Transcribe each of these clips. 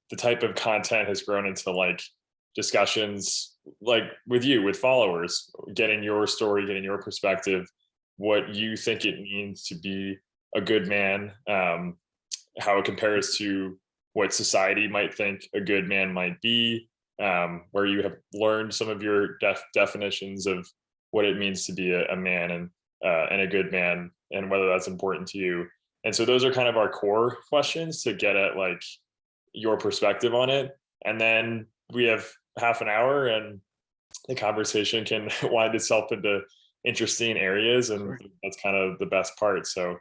the type of content has grown into like discussions like with you, with followers, getting your story, getting your perspective, what you think it means to be a good man, how it compares to what society might think a good man might be, where you have learned some of your definitions of what it means to be a man and a good man, and whether that's important to you. And so those are kind of our core questions to get at like your perspective on it. And then we have half an hour and the conversation can wind itself into interesting areas. And Sure. that's kind of the best part. So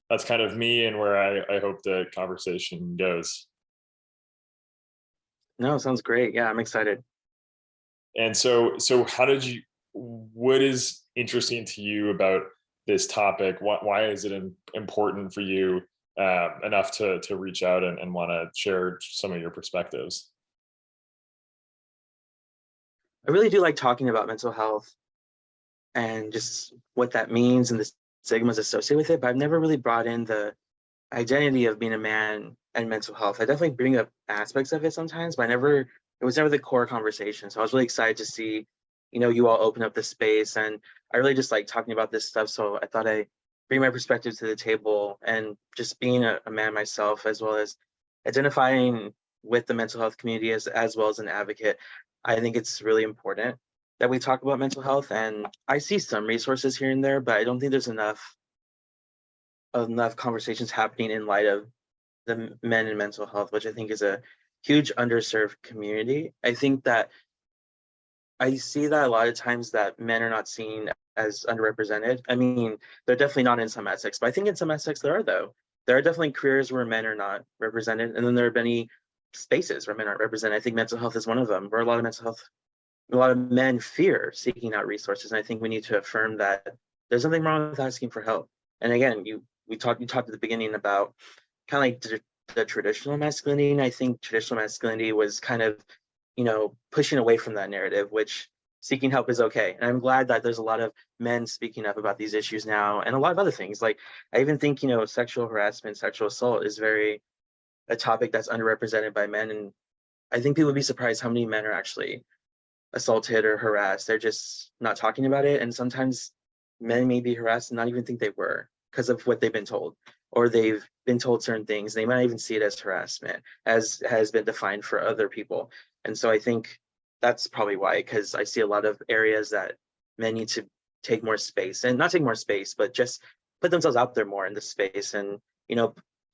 that's kind of me and where I hope the conversation goes. No, sounds great. Yeah, I'm excited. And so how did you, what is interesting to you about this topic? Why is it important for you enough to reach out and want to share some of your perspectives? I really do like talking about mental health and just what that means and the stigmas associated with it, but I've never really brought in the identity of being a man and mental health. I definitely bring up aspects of it sometimes, but it was never the core conversation. So I was really excited to see, you all open up the space, and I really just like talking about this stuff. So I thought I bring my perspective to the table, and just being a man myself, as well as identifying with the mental health community as well as an advocate. I think it's really important that we talk about mental health, and I see some resources here and there, but I don't think there's enough conversations happening in light of the men in mental health, which I think is a huge underserved community. I think that I see that a lot of times that men are not seen as underrepresented. I mean, they're definitely not in some aspects, but I think in some aspects there are, though. There are definitely careers where men are not represented, and then there are many spaces where men aren't represented. I think mental health is one of them, where a lot of men fear seeking out resources. And I think we need to affirm that there's nothing wrong with asking for help. And again, you talked at the beginning about kind of like the traditional masculinity. And I think traditional masculinity was kind of, pushing away from that narrative, which seeking help is okay. And I'm glad that there's a lot of men speaking up about these issues now, and a lot of other things. Like I even think, sexual harassment, sexual assault is a topic that's underrepresented by men. And I think people would be surprised how many men are actually assaulted or harassed. They're just not talking about it. And sometimes men may be harassed and not even think they were because of what they've been told, or they've been told certain things. They might not even see it as harassment, as has been defined for other people. And so I think that's probably why, because I see a lot of areas that men need to take more space, and not take more space, but just put themselves out there more in the space, and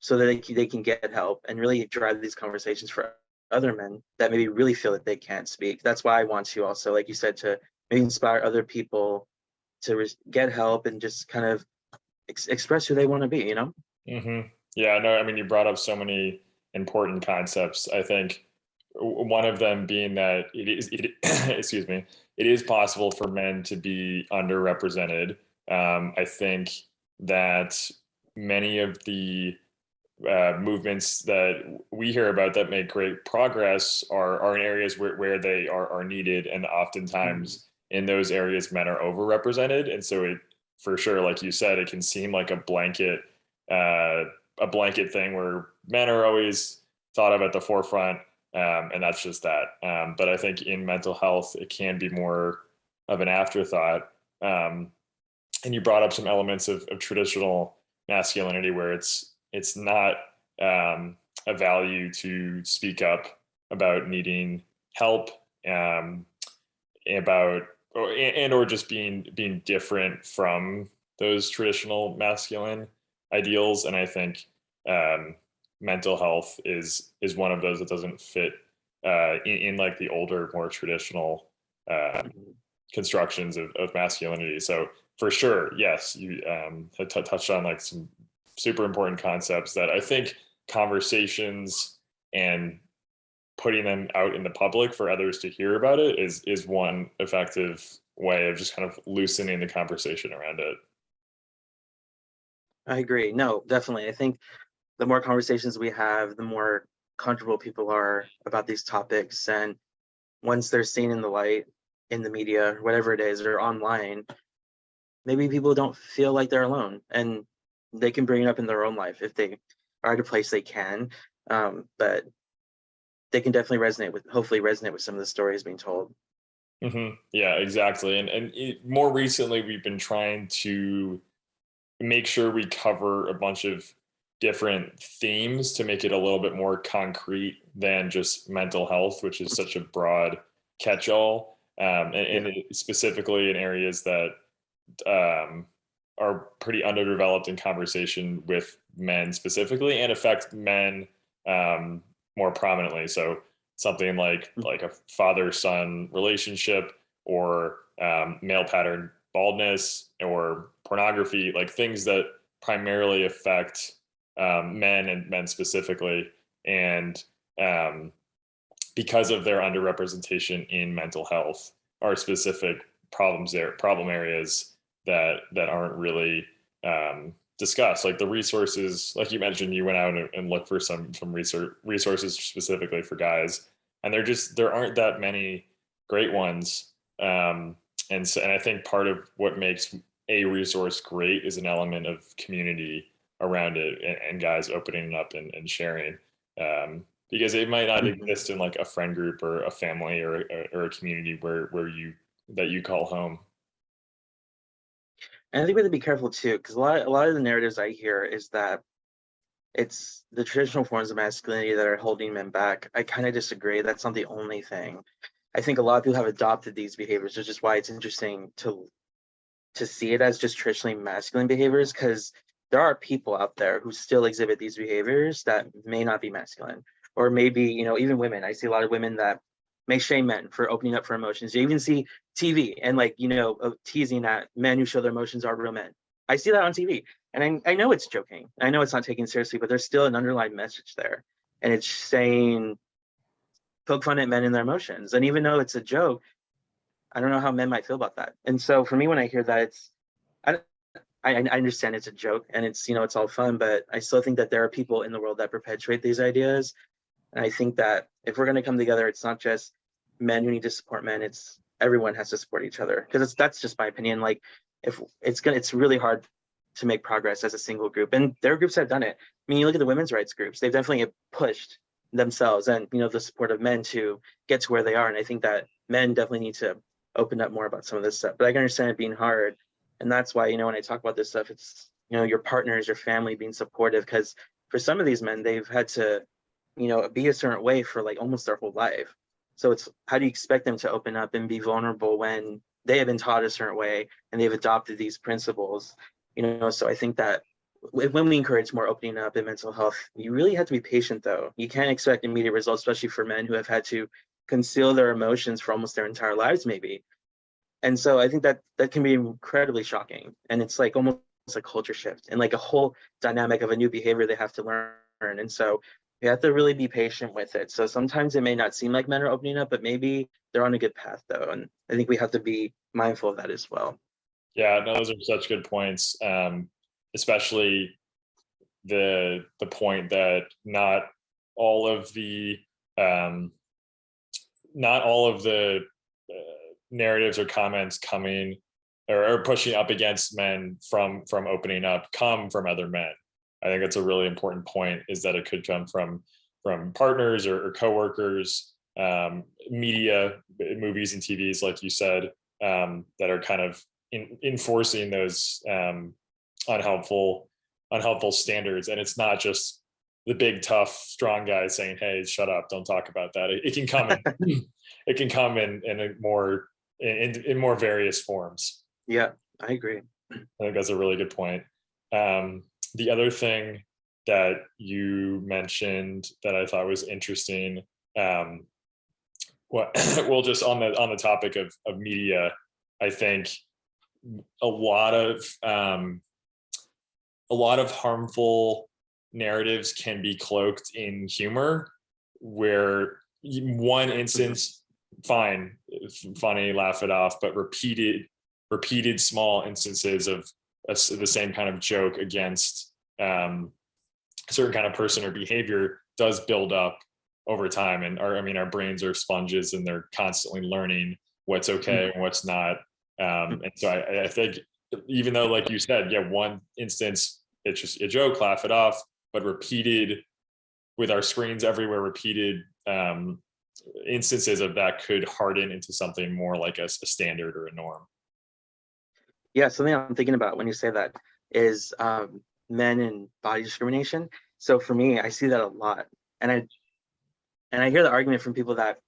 so that they can get help and really drive these conversations for other men that maybe really feel that they can't speak. That's why I want to also, like you said, to maybe inspire other people to get help and just kind of express who they want to be. Hmm. Yeah, no, I mean, you brought up so many important concepts. I think one of them being that excuse me, it is possible for men to be underrepresented. I think that many of the movements that we hear about that make great progress are in areas where they are needed, and oftentimes in those areas men are overrepresented. And so it, for sure, like you said, it can seem like uh, a blanket thing where men are always thought of at the forefront, and that's just that. But I think in mental health it can be more of an afterthought. And you brought up some elements of traditional masculinity where it's not a value to speak up about needing help, about or just being different from those traditional masculine ideals. And I think mental health is one of those that doesn't fit in like the older, more traditional constructions of masculinity. So for sure, yes, you had touched on like some super important concepts that I think conversations and putting them out in the public for others to hear about it is one effective way of just kind of loosening the conversation around it. I agree. No, definitely. I think the more conversations we have, the more comfortable people are about these topics. And once they're seen in the light, in the media, whatever it is, or online, maybe people don't feel like they're alone, and they can bring it up in their own life if they are at a place they can. But they can definitely hopefully resonate with some of the stories being told. Yeah, exactly. And more recently, we've been trying to make sure we cover a bunch of different themes to make it a little bit more concrete than just mental health, which is such a broad catch-all, and specifically in areas that are pretty underdeveloped in conversation with men specifically and affect men more prominently. So something like a father-son relationship, or male pattern baldness, or pornography, like things that primarily affect men and men specifically, and because of their underrepresentation in mental health, are specific problem areas that aren't really discussed. Like the resources, like you mentioned, you went out and looked for some resources specifically for guys, and there aren't that many great ones. And I think part of what makes a resource great is an element of community around it, and guys opening up and sharing. Because it might not exist in like a friend group or a family or a community where you call home. And I think we have to be careful too, because a lot of the narratives I hear is that it's the traditional forms of masculinity that are holding men back. I kind of disagree. That's not the only thing. I think a lot of people have adopted these behaviors, which is why it's interesting to see it as just traditionally masculine behaviors, because there are people out there who still exhibit these behaviors that may not be masculine, or maybe, you know, even women. I see a lot of women that may shame men for opening up for emotions. You even see TV and, like, you know, teasing that men who show their emotions are real men. I see that on TV, and I know it's joking. I know it's not taken seriously, but there's still an underlying message there, and it's saying poke fun at men and their emotions. And even though it's a joke, I don't know how men might feel about that. And so for me, when I hear that, it's I, I understand it's a joke and it's, you know, it's all fun, but I still think that there are people in the world that perpetuate these ideas. And I think that if we're going to come together, it's not just men who need to support men, it's everyone has to support each other. Because that's just my opinion. Like, if it's really hard to make progress as a single group, and there are groups that have done it. I mean, you look at the women's rights groups, they've definitely pushed themselves and, you know, the support of men to get to where they are. And I think that men definitely need to open up more about some of this stuff. But I can understand it being hard. And that's why, you know, when I talk about this stuff, it's, you know, your partners, your family being supportive, because for some of these men, they've had to, you know, be a certain way for like almost their whole life. So it's, how do you expect them to open up and be vulnerable when they have been taught a certain way and they've adopted these principles? You know, so I think that when we encourage more opening up in mental health, you really have to be patient, though. You can't expect immediate results, especially for men who have had to conceal their emotions for almost their entire lives, maybe. And so I think that can be incredibly shocking. And it's like almost a culture shift and like a whole dynamic of a new behavior they have to learn. And so you have to really be patient with it. So sometimes it may not seem like men are opening up, but maybe they're on a good path, though. And I think we have to be mindful of that as well. Yeah, no, those are such good points. Especially the point that all of the um, not all of the narratives or comments coming or pushing up against men from opening up come from other men. I think that's a really important point, is that it could come from partners or coworkers, media, movies and TVs, like you said, that are kind of enforcing those unhelpful standards. And it's not just the big tough strong guy saying, "Hey, shut up, don't talk about that." It can come in it can come in a more in more various forms. Yeah, I agree. I think that's a really good point. The other thing that you mentioned that I thought was interesting, well, just on the topic of media, I think a lot of harmful narratives can be cloaked in humor, where one instance, fine, funny, laugh it off, but repeated small instances of the same kind of joke against a certain kind of person or behavior does build up over time. And our brains are sponges, and they're constantly learning what's okay and what's not. And so I think, even though, like you said, yeah, one instance, it's just a joke, laugh it off, but repeated with our screens everywhere, repeated instances of that could harden into something more like a standard or a norm. Yeah, something I'm thinking about when you say that is men and body discrimination. So for me, I see that a lot, and I hear the argument from people that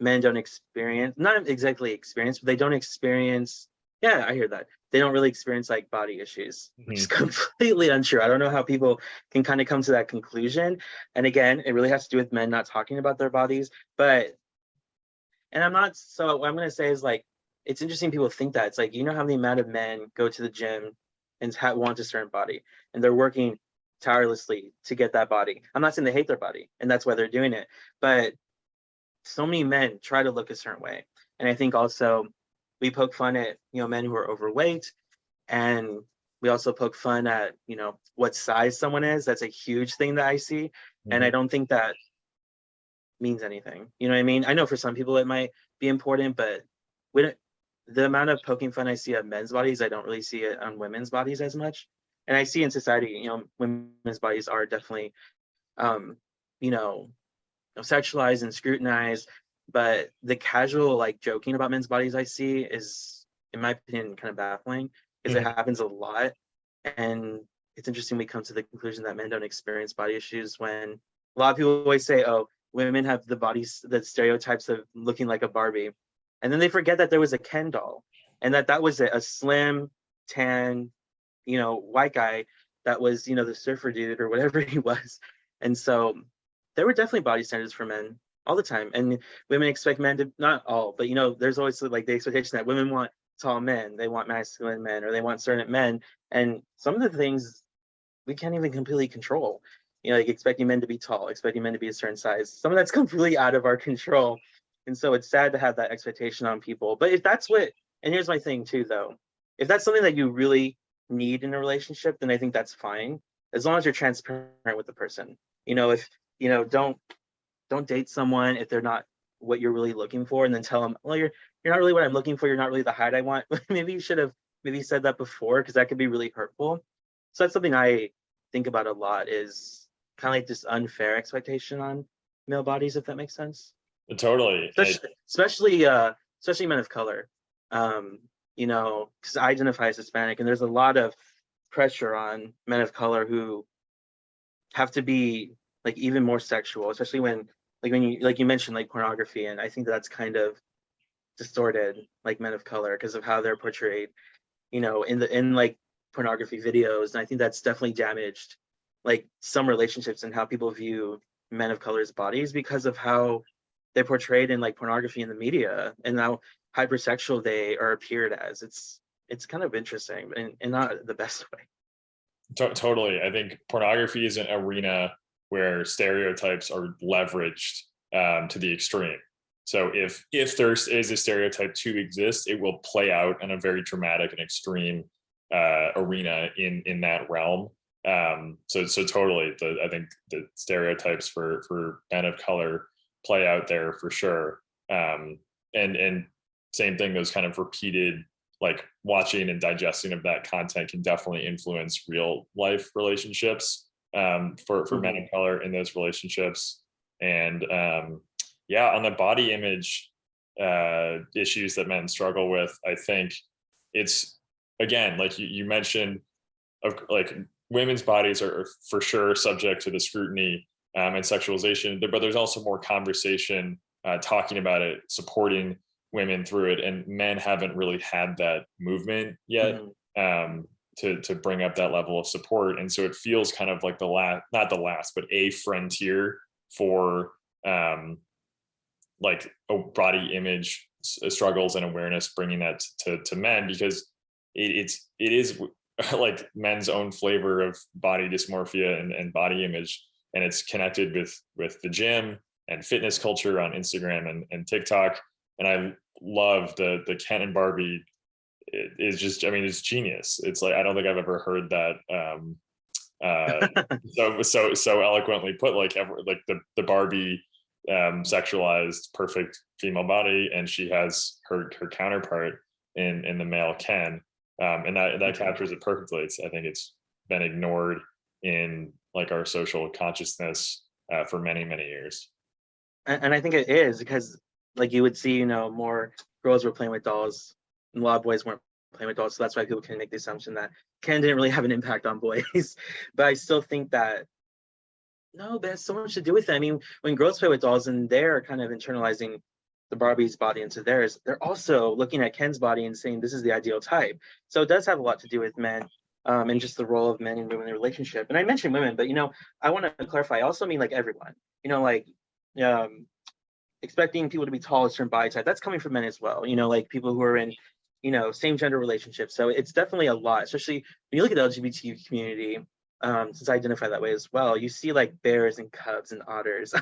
men don't experience, not exactly experience, but they don't experience. Yeah, I hear that they don't really experience like body issues, which is completely untrue. I don't know how people can kind of come to that conclusion. And again, it really has to do with men not talking about their bodies. But, and I'm not, so what I'm going to say is like, it's interesting people think that. It's like, you know how many amount of men go to the gym and want a certain body, and they're working tirelessly to get that body. I'm not saying they hate their body and that's why they're doing it, but so many men try to look a certain way. And I think also we poke fun at, men who are overweight, and we also poke fun at, what size someone is. That's a huge thing that I see. And I don't think that means anything. You know what I mean? I know for some people it might be important, but when the amount of poking fun I see at men's bodies, I don't really see it on women's bodies as much. And I see in society, women's bodies are definitely, you know, sexualized and scrutinized, but the casual like joking about men's bodies I see is, in my opinion, kind of baffling because it happens a lot. And it's interesting we come to the conclusion that men don't experience body issues when a lot of people always say, oh, women have the bodies, the stereotypes of looking like a Barbie. And then they forget that there was a Ken doll and that was a slim, tan, white guy that was, the surfer dude or whatever he was. And so there were definitely body standards for men all the time. And women expect men to, not all, but there's always like the expectation that women want tall men, they want masculine men, or they want certain men. And some of the things we can't even completely control. Like expecting men to be tall, expecting men to be a certain size. Some of that's completely out of our control. And so it's sad to have that expectation on people. But if that's what, and here's my thing too, though, if that's something that you really need in a relationship, then I think that's fine, as long as you're transparent with the person. If don't date someone if they're not what you're really looking for, and then tell them, well, you're not really what I'm looking for, you're not really the height I want. Maybe you should have said that before, because that could be really hurtful. So that's something I think about a lot, is kind of like this unfair expectation on male bodies, if that makes sense. Totally. Especially men of color, because I identify as Hispanic, and there's a lot of pressure on men of color who have to be like even more sexual, especially when you mentioned like pornography, and I think that's kind of distorted like men of color because of how they're portrayed, in like pornography videos. And I think that's definitely damaged like some relationships and how people view men of color's bodies because of how they're portrayed in like pornography in the media and how hypersexual they are appeared as. It's kind of interesting, and not the best way. Totally. I think pornography is an arena where stereotypes are leveraged to the extreme. So if there is a stereotype to exist, it will play out in a very dramatic and extreme arena in that realm. So totally, I think the stereotypes for men of color play out there for sure. And same thing, those kind of repeated, like watching and digesting of that content can definitely influence real life relationships for men of color in those relationships. And yeah, on the body image issues that men struggle with, I think it's, again, like you mentioned, of like women's bodies are for sure subject to the scrutiny and sexualization, but there's also more conversation talking about it, supporting women through it, and men haven't really had that movement yet to bring up that level of support. And so it feels kind of like not the last, but a frontier for like a body image struggles and awareness, bringing that to men, because it is like men's own flavor of body dysmorphia and body image, and it's connected with the gym and fitness culture on Instagram and TikTok. And I love the Ken and Barbie. It is just, I mean, it's genius. It's like, I don't think I've ever heard that so eloquently put. Like the Barbie sexualized perfect female body, and she has her counterpart in the male Ken, and that captures it perfectly. I think it's been ignored in like our social consciousness for many, many years. And I think it is because like you would see, you know, more girls were playing with dolls and a lot of boys weren't playing with dolls. So that's why people can make the assumption that Ken didn't really have an impact on boys. But I still think that no, but it has so much to do with it. I mean, when girls play with dolls and they're kind of internalizing the Barbie's body into theirs, they're also looking at Ken's body and saying this is the ideal type. So it does have a lot to do with men, and just the role of men and women in the relationship. And I mentioned women, but you know, I want to clarify. I also mean like everyone. You know, like um, expecting people to be tall, a certain body type. That's coming from men as well. You know, like people who are in, you know, same gender relationships. So it's definitely a lot, especially when you look at the LGBTQ community. Since I identify that way as well, you see like bears and cubs and otters,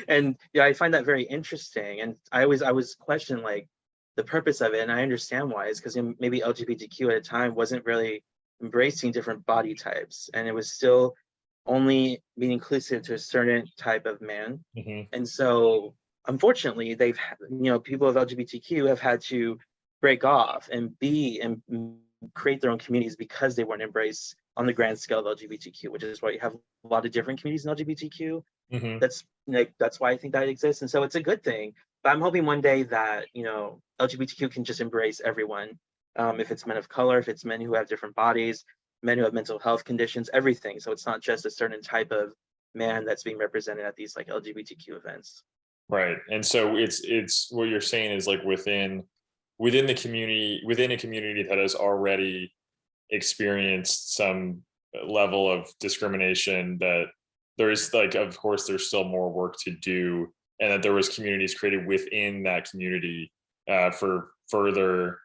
and yeah, I find that very interesting. And I was questioning like the purpose of it, and I understand why. Is because maybe LGBTQ at a time wasn't really embracing different body types, and it was still only being inclusive to a certain type of man. Mm-hmm. And so unfortunately they've, you know, people of LGBTQ have had to break off and be and create their own communities because they weren't embraced on the grand scale of LGBTQ, which is why you have a lot of different communities in LGBTQ. Mm-hmm. That's like that's why I think that exists. And so it's a good thing. But I'm hoping one day that, you know, LGBTQ can just embrace everyone. If it's men of color, if it's men who have different bodies, men who have mental health conditions, everything. So it's not just a certain type of man that's being represented at these like LGBTQ events. Right. And so it's what you're saying is like within the community, within a community that has already experienced some level of discrimination, that there is like, of course there's still more work to do, and that there was communities created within that community for further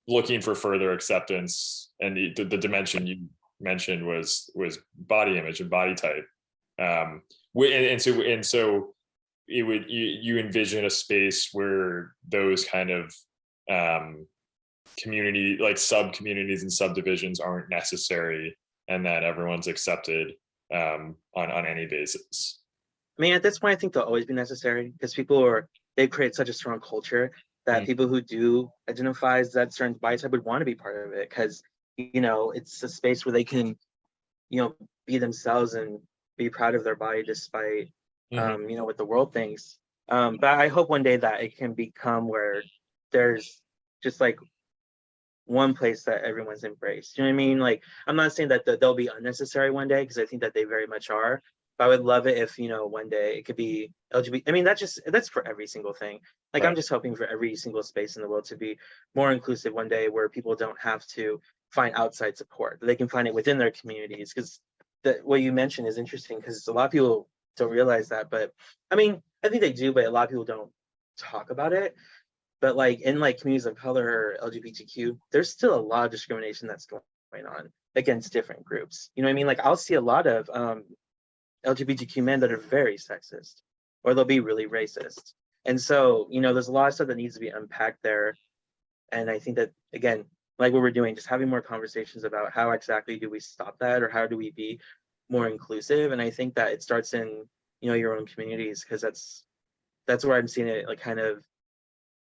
looking for further acceptance. And the dimension you mentioned was body image and body type. And so it would, you envision a space where those kind of community, like sub communities and subdivisions, aren't necessary, and that everyone's accepted on any basis. I mean, at this point, I think they'll always be necessary because they create such a strong culture that people who do identify as that certain body type would want to be part of it because, you know, it's a space where they can, you know, be themselves and be proud of their body despite, you know, what the world thinks. But I hope one day that it can become where there's just like one place that everyone's embraced. You know what I mean? Like, I'm not saying that they'll be unnecessary one day because I think that they very much are. But I would love it if, you know, one day it could be LGBT. I mean, that's for every single thing. Like, Right. I'm just hoping for every single space in the world to be more inclusive one day, where people don't have to find outside support. They can find it within their communities. Because what you mentioned is interesting because a lot of people don't realize that. But I mean, I think they do, but a lot of people don't talk about it. But like in like communities of color or LGBTQ, there's still a lot of discrimination that's going on against different groups. You know what I mean? Like I'll see a lot of LGBTQ men that are very sexist, or they'll be really racist. And so, you know, there's a lot of stuff that needs to be unpacked there. And I think that again, like what we're doing, just having more conversations about how exactly do we stop that, or how do we be more inclusive. And I think that it starts in, you know, your own communities, because that's where I'm seeing it like kind of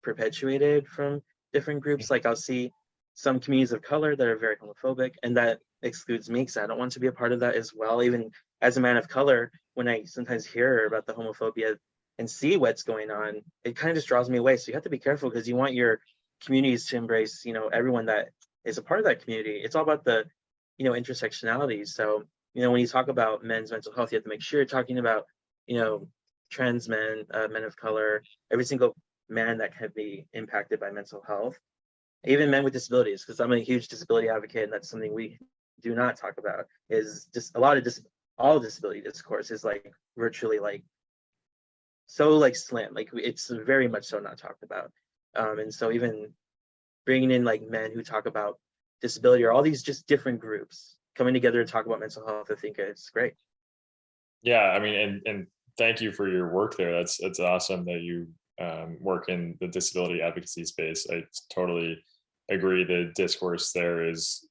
perpetuated from different groups. Like I'll see some communities of color that are very homophobic, and that excludes me because I don't want to be a part of that as well. Even as a man of color, when I sometimes hear about the homophobia and see what's going on, it kind of just draws me away. So you have to be careful because you want your communities to embrace, you know, everyone that is a part of that community. It's all about the, you know, intersectionality. So, you know, when you talk about men's mental health, you have to make sure you're talking about, you know, trans men, men of color, every single man that can be impacted by mental health, even men with disabilities, because I'm a huge disability advocate, and that's something we do not talk about. Is just a lot of all disability discourse is like virtually like so like slim, like it's very much so not talked about. And so even bringing in like men who talk about disability, or all these just different groups coming together to talk about mental health, I think it's great. Yeah, I mean, and thank you for your work there. That's awesome that you work in the disability advocacy space. I totally agree. The discourse there is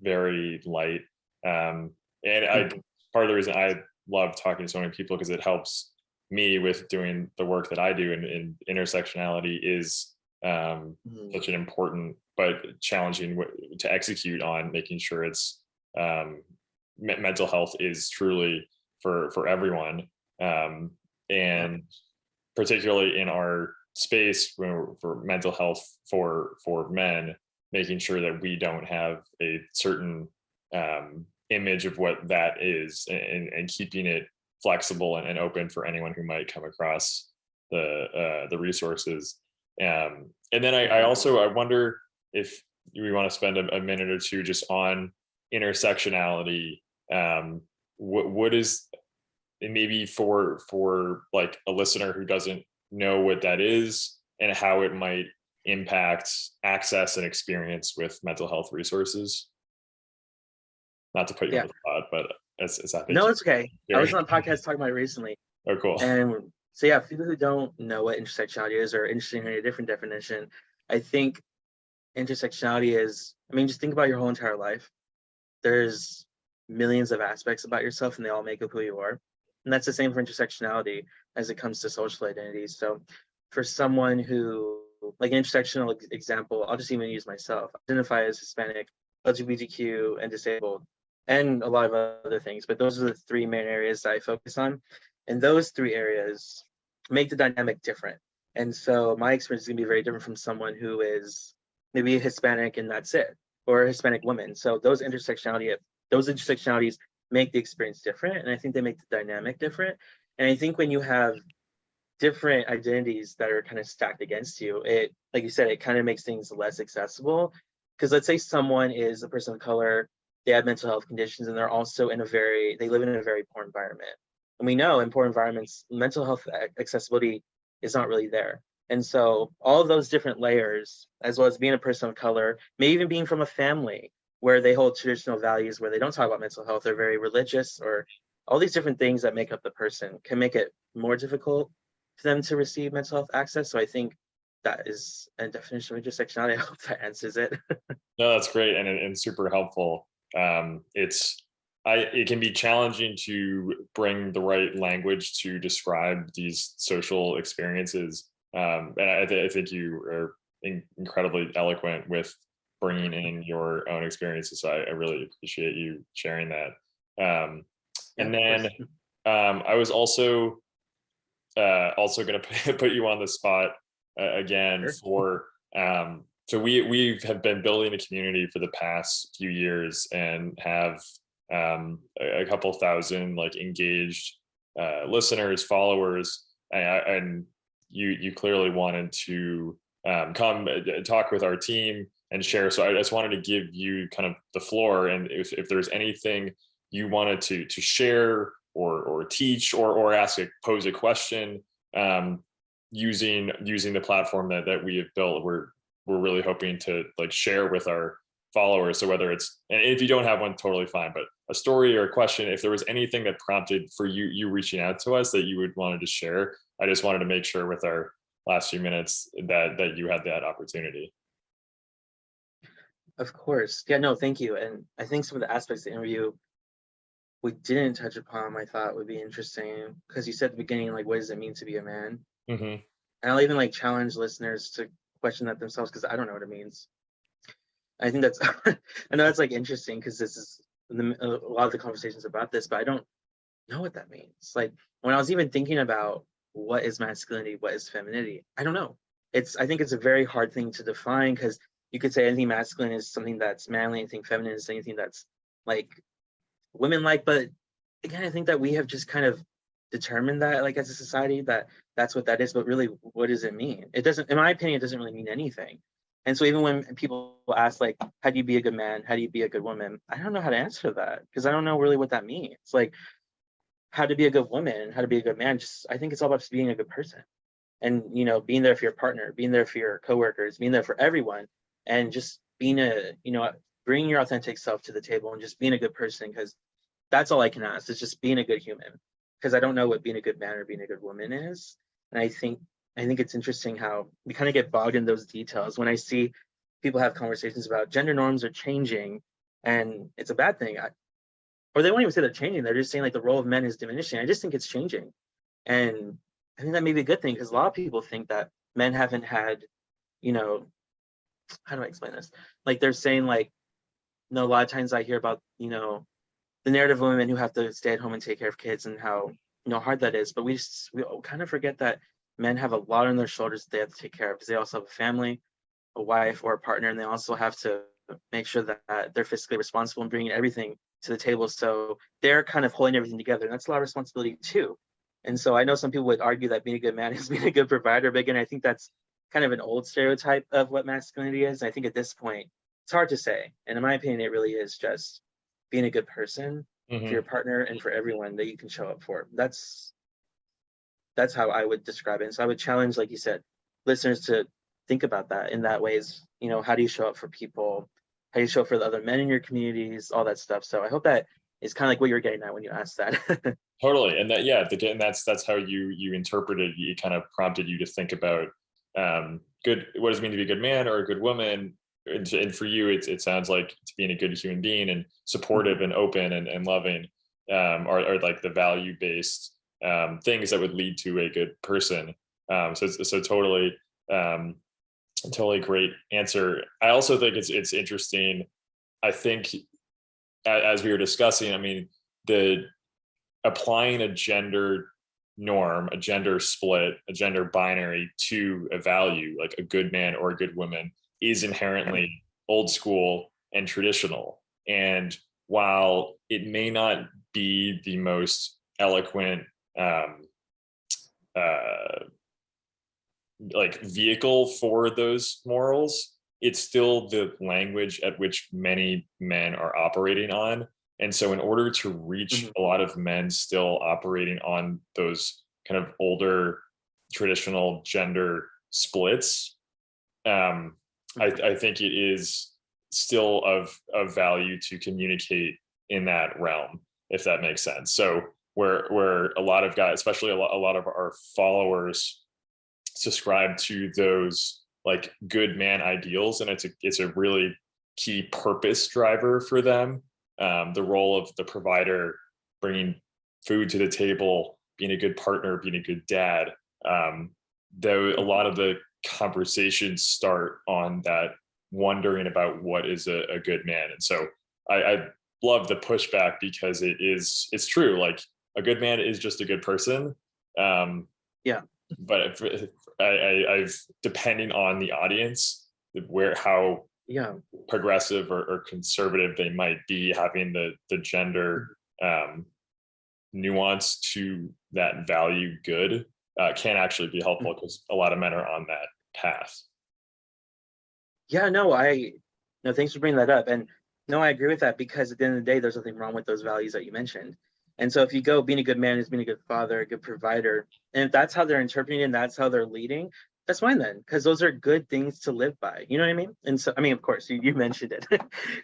very light, and I part of the reason I love talking to so many people, because it helps me with doing the work that I do in intersectionality is such an important but challenging to execute on, making sure it's mental health is truly for everyone. And particularly in our space for mental health for men, making sure that we don't have a certain image of what that is, and keeping it flexible and open for anyone who might come across the resources. And then I wonder if we want to spend a minute or two just on intersectionality. What is, maybe for like a listener who doesn't know what that is and how it might impact access and experience with mental health resources? Not to put you on the spot, but it's I think no, it's okay. I was on a podcast talking about it recently. Oh, cool. And so yeah, people who don't know what intersectionality is or are interested in a different definition, I think intersectionality is, I mean, just think about your whole entire life. There's millions of aspects about yourself and they all make up who you are. And that's the same for intersectionality as it comes to social identity. So for someone who, like an intersectional example, I'll just even use myself, identify as Hispanic, LGBTQ, and disabled, and a lot of other things. But those are the three main areas that I focus on. And those three areas make the dynamic different. And so my experience is gonna be very different from someone who is maybe Hispanic and that's it, or a Hispanic woman. So those intersectionalities make the experience different. And I think they make the dynamic different. And I think when you have different identities that are kind of stacked against you, it, like you said, it kind of makes things less accessible. Because let's say someone is a person of color, they have mental health conditions, and they're also they live in a very poor environment. And we know in poor environments, mental health accessibility is not really there. And so all of those different layers, as well as being a person of color, maybe even being from a family where they hold traditional values, where they don't talk about mental health, they're very religious, or all these different things that make up the person, can make it more difficult for them to receive mental health access. So I think that is a definition of intersectionality. I hope that answers it. No, that's great and super helpful. It can be challenging to bring the right language to describe these social experiences. And I think you are incredibly eloquent with bringing in your own experiences. So I really appreciate you sharing that. And then I was also going to put you on the spot again for so we have been building a community for the past few years and have a couple thousand like engaged listeners, followers, and you clearly wanted to come talk with our team and share. So I just wanted to give you kind of the floor, and if there's anything you wanted to share or teach or pose a question using the platform that we have built, we're really hoping to like share with our followers. So whether it's, and if you don't have one, totally fine, but a story or a question, if there was anything that prompted for you reaching out to us that you would wanted to share, I just wanted to make sure with our last few minutes that you had that opportunity. Of course. Yeah, no, thank you. And I think some of the aspects of the interview we didn't touch upon, I thought would be interesting, because you said at the beginning, like, what does it mean to be a man? Mm-hmm. And I'll even like challenge listeners to question that themselves, because I don't know what it means. I think that's, I know that's like interesting, because this is a lot of the conversations about this, but I don't know what that means. Like when I was even thinking about what is masculinity, what is femininity, I don't know. I think it's a very hard thing to define, because you could say anything masculine is something that's manly, anything feminine is anything that's like women-like. But again, I think that we have just kind of determined that, like as a society, that that's what that is. But really, what does it mean? It doesn't, in my opinion, it doesn't really mean anything. And so even when people ask, like, how do you be a good man? How do you be a good woman? I don't know how to answer that, because I don't know really what that means. Like, how to be a good woman, how to be a good man, just, I think it's all about just being a good person. And, you know, being there for your partner, being there for your coworkers, being there for everyone, and just being bringing your authentic self to the table and just being a good person, because that's all I can ask, is just being a good human, because I don't know what being a good man or being a good woman is. And I think it's interesting how we kind of get bogged in those details. When I see people have conversations about gender norms are changing and it's a bad thing, or they won't even say they're changing, they're just saying like the role of men is diminishing. I just think it's changing. And I think that may be a good thing, because a lot of people think that men haven't had, how do I explain this? Like they're saying like, a lot of times I hear about, the narrative of women who have to stay at home and take care of kids, and how hard that is, but we kind of forget that men have a lot on their shoulders that they have to take care of, because they also have a family, a wife or a partner, and they also have to make sure that they're fiscally responsible and bringing everything to the table. So they're kind of holding everything together, and that's a lot of responsibility too. And so I know some people would argue that being a good man is being a good provider, but again, I think that's kind of an old stereotype of what masculinity is. I think at this point, it's hard to say. And in my opinion, it really is just being a good person for your partner and for everyone that you can show up for. That's how I would describe it. And so I would challenge, like you said, listeners to think about that in that ways. How do you show up for people? How do you show up for the other men in your communities? All that stuff. So I hope that is kind of like what you're getting at when you asked that. Totally. And that, yeah, and that's how you interpreted, it kind of prompted you to think about good, what does it mean to be a good man or a good woman? And for you, it sounds like it's being a good human being and supportive and open and loving, are like the value-based things that would lead to a good person. So totally, totally great answer. I also think it's interesting. I think as we were discussing, I mean, the applying a gender norm, a gender split, a gender binary to a value like a good man or a good woman is inherently old school and traditional. And while it may not be the most eloquent like vehicle for those morals, it's still the language at which many men are operating on. And so in order to reach a lot of men still operating on those kind of older traditional gender splits, I think it is still of value to communicate in that realm, if that makes sense. So where a lot of guys, especially a lot of our followers, subscribe to those like good man ideals, and it's a really key purpose driver for them. The role of the provider, bringing food to the table, being a good partner, being a good dad. Though a lot of the conversations start on that wondering about what is a good man. And so I love the pushback, because it's true. Like a good man is just a good person. Yeah. But I've depending on the audience, how progressive or conservative they might be, having the gender nuance to that value good can actually be helpful, because a lot of men are on that path. Yeah, no, thanks for bringing that up. And no, I agree with that, because at the end of the day, there's nothing wrong with those values that you mentioned. And so if you go, being a good man is being a good father, a good provider, and if that's how they're interpreting it and that's how they're leading, that's fine then, because those are good things to live by. You know what I mean? And so, I mean, of course, you mentioned it.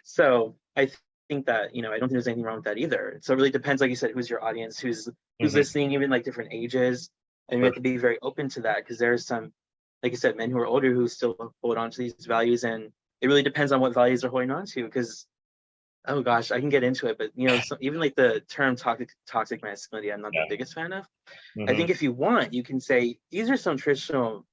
So I think that, I don't think there's anything wrong with that either. So it really depends, like you said, who's your audience, who's listening, even like different ages. And we have to be very open to that, because there's some, like I said, men who are older who still hold on to these values. And it really depends on what values they're holding on to, because oh gosh, I can get into it, but so even like the term toxic masculinity, I'm not the biggest fan of. I think if you want, you can say these are some traditional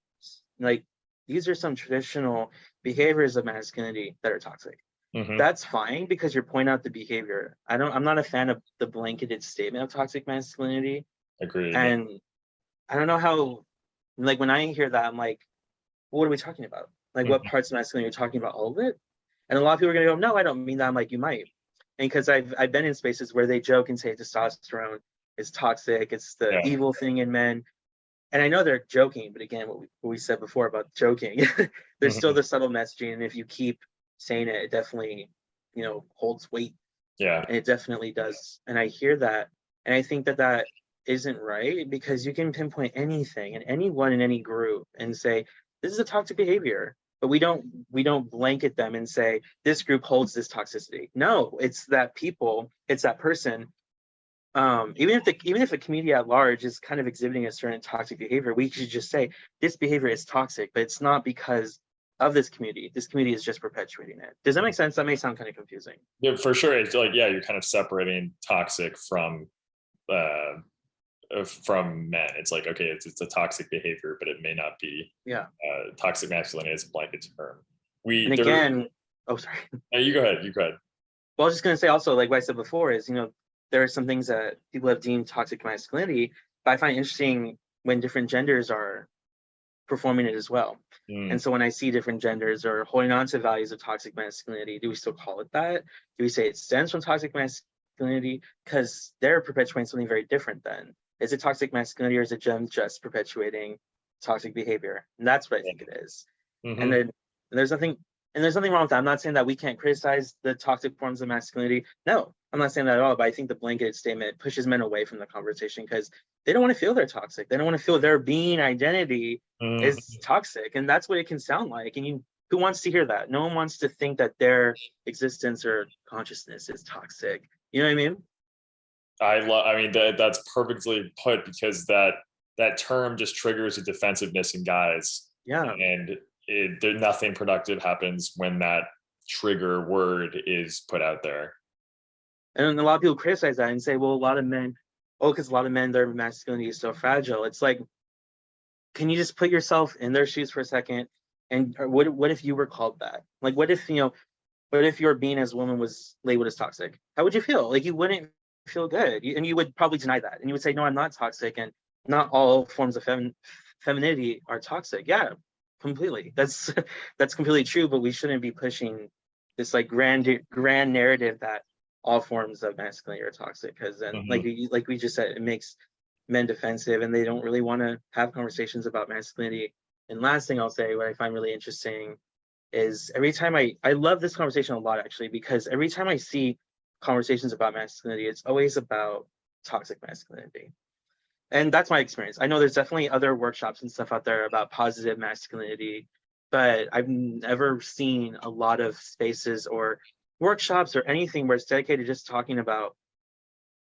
behaviors of masculinity that are toxic. That's fine, because you're pointing out the behavior. I'm not a fan of the blanketed statement of toxic masculinity. Agreed. And I don't know how, like when I hear that, I'm like, what are we talking about? Like what parts of masculinity are you talking about? All of it? And a lot of people are gonna go, no, I don't mean that. I'm like, you might. And because I've been in spaces where they joke and say testosterone is toxic, it's the evil thing in men. And I know they're joking, but again, what we said before about joking, there's still the subtle messaging. And if you keep saying it, it definitely, holds weight. Yeah. And it definitely does. And I hear that. And I think that isn't right, because you can pinpoint anything and anyone in any group and say, this is a toxic behavior. But we don't blanket them and say this group holds this toxicity. No, it's that person. Even if the community at large is kind of exhibiting a certain toxic behavior, we should just say this behavior is toxic, but it's not because of this community. This community is just perpetuating it. Does that make sense? That may sound kind of confusing. Yeah, for sure. It's like, you're kind of separating toxic from men. It's like, okay, it's a toxic behavior, but it may not be toxic masculinity as a blanket term. Oh, sorry. You go ahead. Well, I was just going to say also, like what I said before is, there are some things that people have deemed toxic masculinity, but I find it interesting when different genders are performing it as well. And so when I see different genders or holding on to values of toxic masculinity, do we still call it that? Do we say it stems from toxic masculinity? Because they're perpetuating something very different then. Is it toxic masculinity, or is it just perpetuating toxic behavior? And that's what I think it is. And then there's nothing wrong with that. I'm not saying that we can't criticize the toxic forms of masculinity. No, I'm not saying that at all. But I think the blanket statement pushes men away from the conversation because they don't want to feel they're toxic. They don't want to feel their being identity is toxic, and that's what it can sound like. And who wants to hear that? No one wants to think that their existence or consciousness is toxic. You know what I mean? I mean that's perfectly put, because that term just triggers a defensiveness in guys. Yeah. And nothing productive happens when that trigger word is put out there. And a lot of people criticize that and say, well, a lot of men, because a lot of men, their masculinity is so fragile. It's like, can you just put yourself in their shoes for a second? And what if you were called that? Like, what if your being as a woman was labeled as toxic? How would you feel? Like, you wouldn't feel good. And you would probably deny that. And you would say, no, I'm not toxic. And not all forms of femininity are toxic. Yeah, completely. That's completely true. But we shouldn't be pushing this like grand narrative that all forms of masculinity are toxic, because then like we just said, it makes men defensive and they don't really want to have conversations about masculinity. And last thing I'll say, what I find really interesting is every time I love this conversation a lot, actually, because every time I see conversations about masculinity, it's always about toxic masculinity. And that's my experience. I know there's definitely other workshops and stuff out there about positive masculinity, but I've never seen a lot of spaces or workshops or anything where it's dedicated to just talking about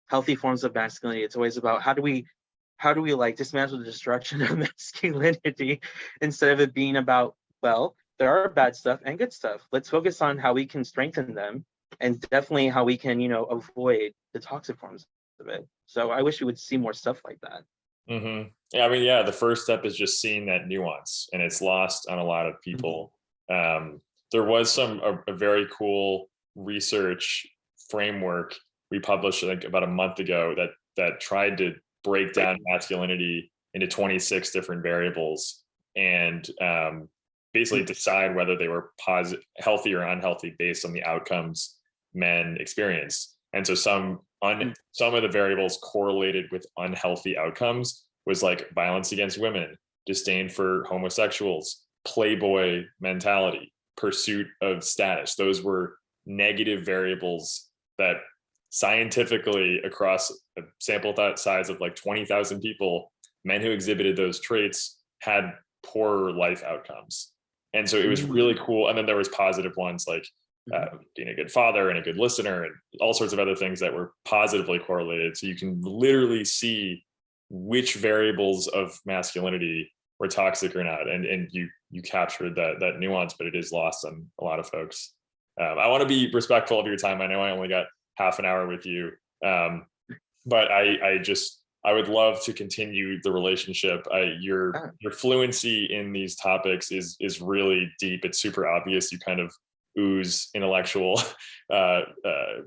healthy forms of masculinity. It's always about how do we like dismantle the destruction of masculinity, instead of it being about, well, there are bad stuff and good stuff. Let's focus on how we can strengthen them, and definitely how we can, avoid the toxic forms of it. So I wish we would see more stuff like that. Yeah, I mean, yeah, the first step is just seeing that nuance, and it's lost on a lot of people. There was a very cool research framework we published like about a month ago that tried to break down masculinity into 26 different variables, and basically decide whether they were healthy or unhealthy based on the outcomes men experienced. And so some of the variables correlated with unhealthy outcomes was like violence against women, disdain for homosexuals, playboy mentality, pursuit of status. Those were negative variables that scientifically, across a sample size of like 20,000 people, men who exhibited those traits had poorer life outcomes. And so it was really cool. And then there was positive ones like being a good father and a good listener and all sorts of other things that were positively correlated. So you can literally see which variables of masculinity were toxic or not. And you captured that nuance, but it is lost on a lot of folks. I want to be respectful of your time. I know I only got half an hour with you, but I would love to continue the relationship. Your fluency in these topics is really deep. It's super obvious. You kind of ooze intellectual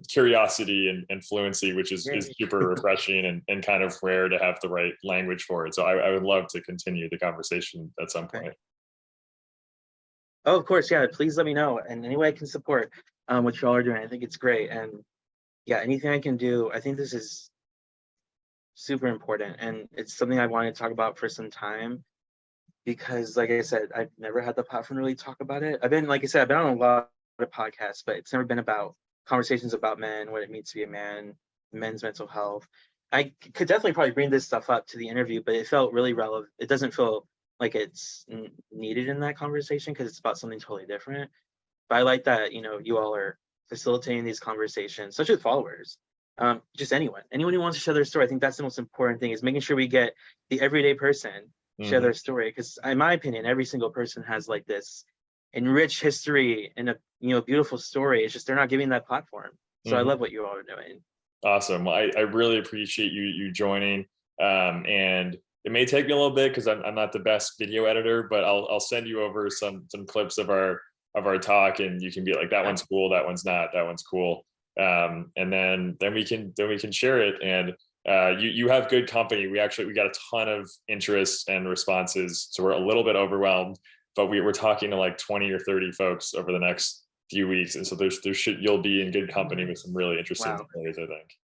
curiosity and fluency, which is super refreshing and kind of rare to have the right language for it. So I would love to continue the conversation at some point. Oh, of course. Yeah, please let me know. And any way I can support what y'all are doing, I think it's great. And yeah, anything I can do, I think this is super important. And it's something I wanted to talk about for some time, because like I said, I've never had the platform to really talk about it. I've been on a lot of podcasts, but it's never been about conversations about men, what it means to be a man, men's mental health. I could definitely probably bring this stuff up to the interview, but it felt really relevant. It doesn't feel like it's needed in that conversation because it's about something totally different. But I like that, you all are facilitating these conversations, such as followers, just anyone who wants to share their story. I think that's the most important thing, is making sure we get the everyday person share their story. Because in my opinion, every single person has like this enriched history and a beautiful story. It's just they're not giving that platform. So I love what you all are doing. Awesome. Well, I really appreciate you joining. And it may take me a little bit because I'm not the best video editor, but I'll send you over some clips of our talk, and you can be like, that one's cool, that one's not, that one's cool. and then we can share it. And you have good company. We got a ton of interest and responses, so we're a little bit overwhelmed, but we're talking to like 20 or 30 folks over the next few weeks, and so you'll be in good company with some really interesting players, I think.